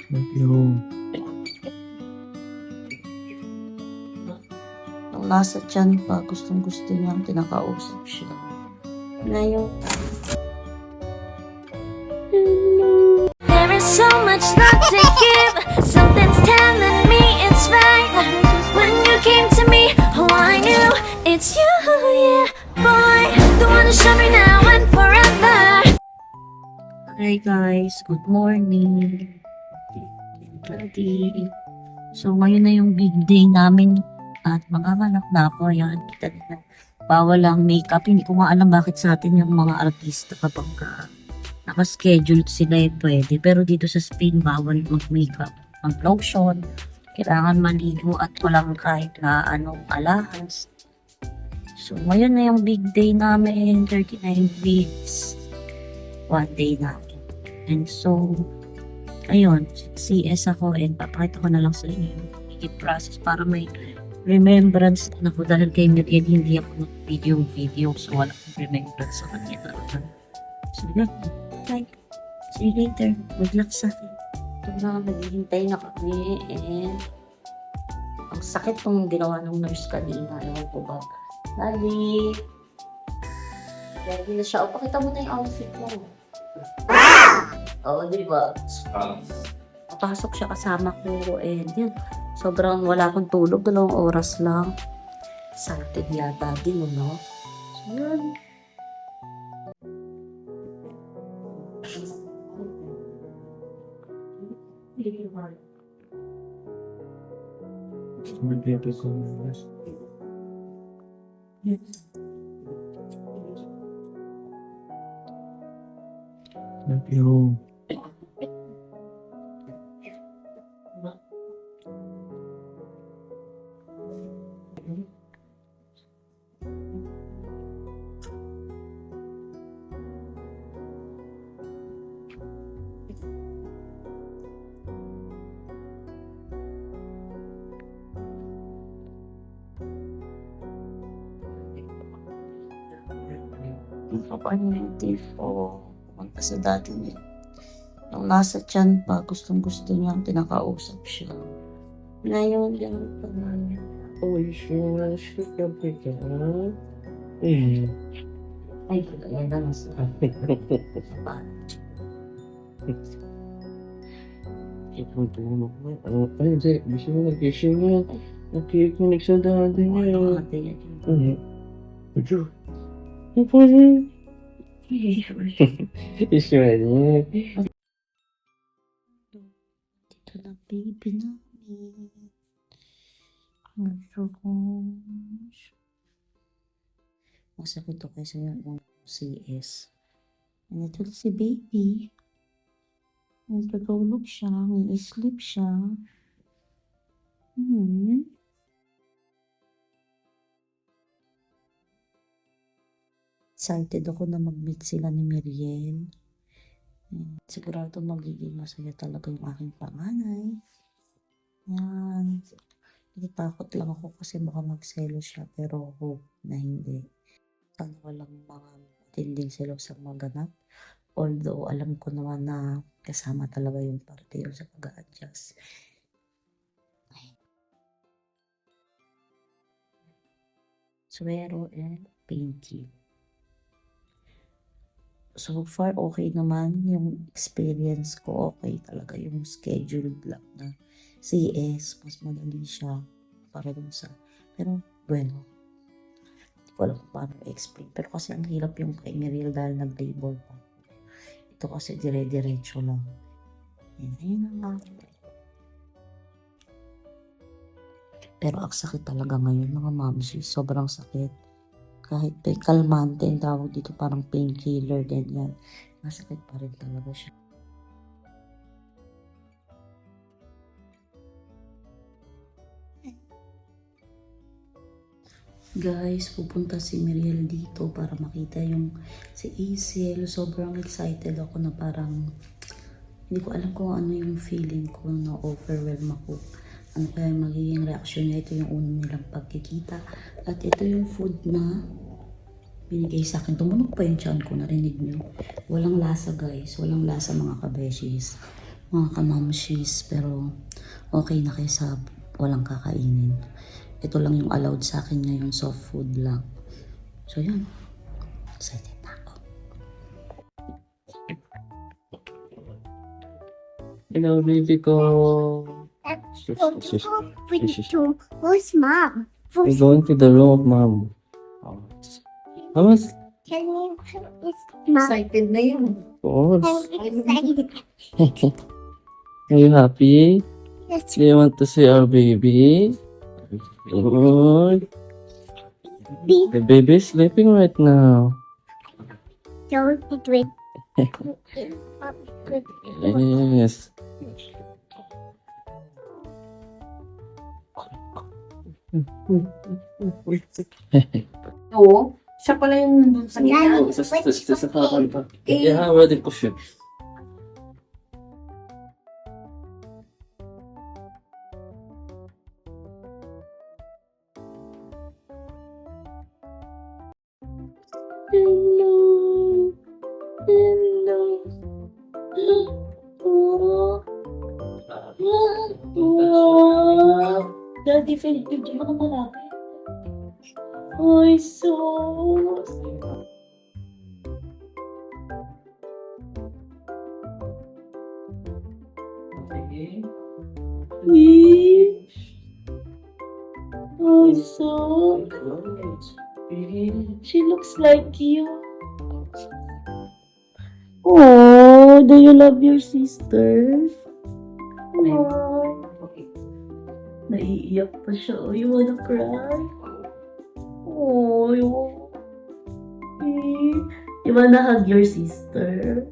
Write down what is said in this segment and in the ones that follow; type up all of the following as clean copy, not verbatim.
Yung nung nasa tiyan pa, gustong gusto niyang kinakausap siya. Ngayon, There is so much love to give. Something's telling me it's right. When you came to me, oh, I knew it's you, yeah, boy. The one to show me now and forever. hi guys, good morning. Ready. So ngayon na yung big day namin at manganganak na ako. Ayan, kita nila. Bawal lang makeup. Hindi ko nga alam bakit sa atin yung mga artista kapag nakaschedule sila pwede. Pero dito sa Spain, bawal mag-makeup. Mag-lotion. Kailangan maligo at walang kahit na anong alahas. So ngayon na yung big day namin. 39 weeks. One day natin. And so, ayun, CS ako and papakita ko na lang sa inyo yung higit process para may remembrance din ako dahil kay Miriam hindi ako mag-video so wala akong remembrance sa kanya talaga. So yun, bye. See you later. Good luck sa akin. Ito na, naghihintay na kami and ang sakit nung ginawa ng nurse kanina. Ewan ko ba. Lali! Lali na siya. O, pakita mo na yung outfit mo. Oo, di ba? Papasok siya kasama ko and yun, sobrang wala akong tulog, 2 oras lang. Salted yata din, no? So yun. Yung Kapag-native o pumunta sa dati niya. Nung nasa tiyan pa, gustong gusto niyang kinakausap siya. Ngayon lang pa namin. siya ka. Ay, kagaya na sa Itong tulog mo. Ay, hindi. Gusto mo nag-issue niya. Nakikinig sa dati niya. ate yan. Ojo. Ano po niya? Issue niya. Dito na baby namin. Ang sugosh. Masakit to kasi yung CS. And ito na si baby. Nagkatulog siya. May sleep siya. Excited ako na mag-meet sila ni Miriel. Sigurado magiging masaya talaga yung aking panganay. Yan. Natatakot lang ako kasi baka magselo siya pero hope na hindi. Sana walang mga matinding selos ang maganap. Although alam ko naman na kasama talaga yung partner sa pag-a-adjust. Suero and Pinky. So far, okay naman yung experience ko. Okay talaga yung scheduled lang na CS. Mas madali siya para dun sa... Pero, bueno. Hindi ko alam kung paano i-explain. Pero kasi ang hirap yung kay Miriel dahil nag-labor pa. Ito kasi dire-diretso lang. Ayun na nga. Pero ang sakit talaga ngayon mga mamsi. Sobrang sakit. Kahit kalmante, tawag dito parang painkiller, ganyan. Masakit pa rin talaga siya. Guys, pupunta si Miriel dito para makita yung si Isel. Sobrang excited ako na parang hindi ko alam kung ano yung feeling ko na overwhelm ako. Ano kaya magiging reaction niya. Ito yung una nilang pagkikita. At ito yung food na binigay sa akin. Tumunog pa yung tiyan ko, narinig nyo. Walang lasa guys. Walang lasa mga kabeshis. mga kamamshis, pero okay na kaysa walang kakainin. Ito lang yung allowed sa akin ngayon, soft food lang. So yun, excited na ako. Hello, baby ko. Who's mom? We're going to the room of mom. Vamos. Can you? It's mom. Excited na yun. Of course. I'm excited. Are you happy? Yes. Do you want to see our baby? Good. The baby is sleeping right now. Don't do it. Yes. Oo, siya pala yung nandun sa gitna. Yeah, I'm ready to shoot. Hello. Hello. Daddy, Philippine, di mo na malapit. Ay, sus. Ay, sus. She looks like you. Oh, do you love your sister? Oh. Naiiyak pa siya. Oh, you wanna cry? Oh, you wanna hug your sister?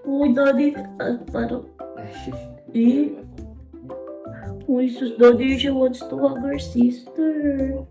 Oh, daddy, parang, oh, sus, daddy, she wants to hug her sister.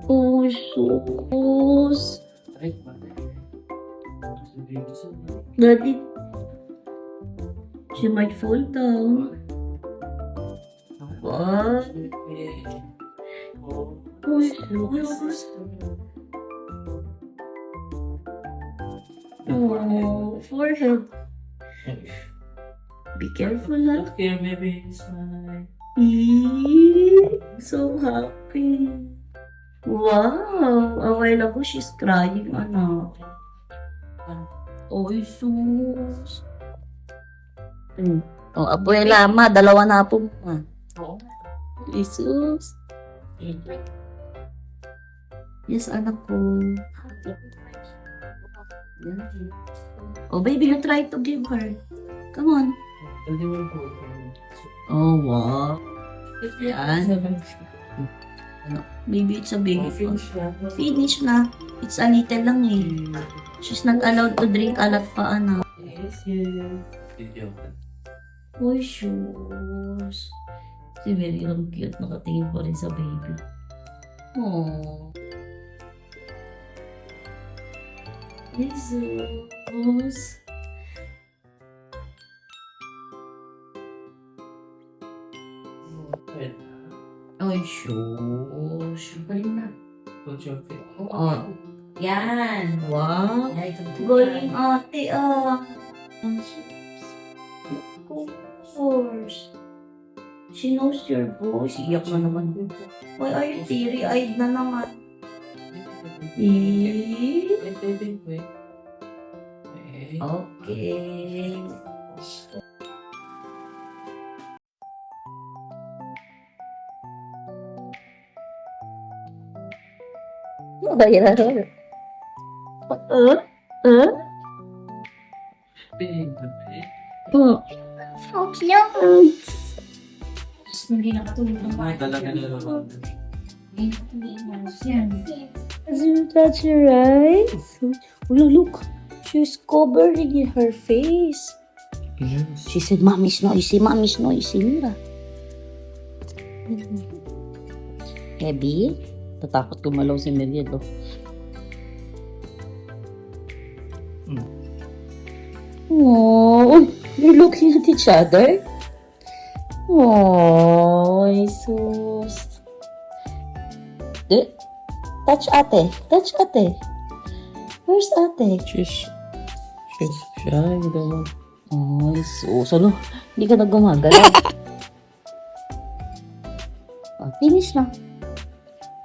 Oh, sus. Daddy, she might fall down. What? Oh, sus. Oh, forehead. Be careful, ha? Okay, baby, smile. So happy. Wow! A while ago, she's crying, ano. Oh, sus. Oh, abuela, ma, dalawa na po, ma. Jesus. Yes, anak ko. Oh, baby, you try to give her. Come on. Oh, wow. Yan. Ano, baby, it's a baby food. Finish na. It's a little lang eh. She's not allowed to drink a lot pa, ano. Yes. Uy, shoes. Si Mary, ang cute. Nakatingin pa rin sa baby. Aww. Jesus. Ay, shoes. Galing na. Oh. Yan. Wow. Galing ate, ah. Of course. She knows your voice. Iyak na naman. Why are you teary-eyed na naman? Okay. Bayaran. So cute. Hindi nakatulog ng As you touch your eyes. Oh, look. She's covering her face. Yes. She said, Mommy's noisy, Mommy's noisy. Mira. Heavy? Tatakot kumalaw si Meriel, oh. Oh, you're looking at each other? Oh, Jesus. Touch ate. Touch ate. Where's ate? She's shy daw. Ay, susalo. Hindi ka na gumagalaw. Finish na.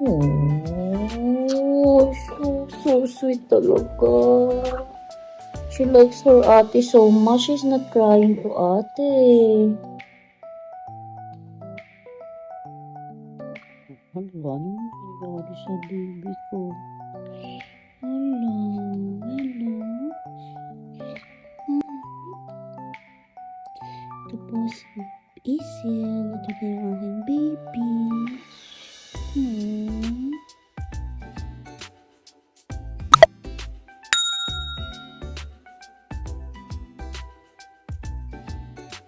Oh, so sweet talaga. She likes her ate so much. She's not crying to ate. Hala, ano nangyayari sa baby ko? Hala, hello. Ito po si Isil. Ito na yung aking baby.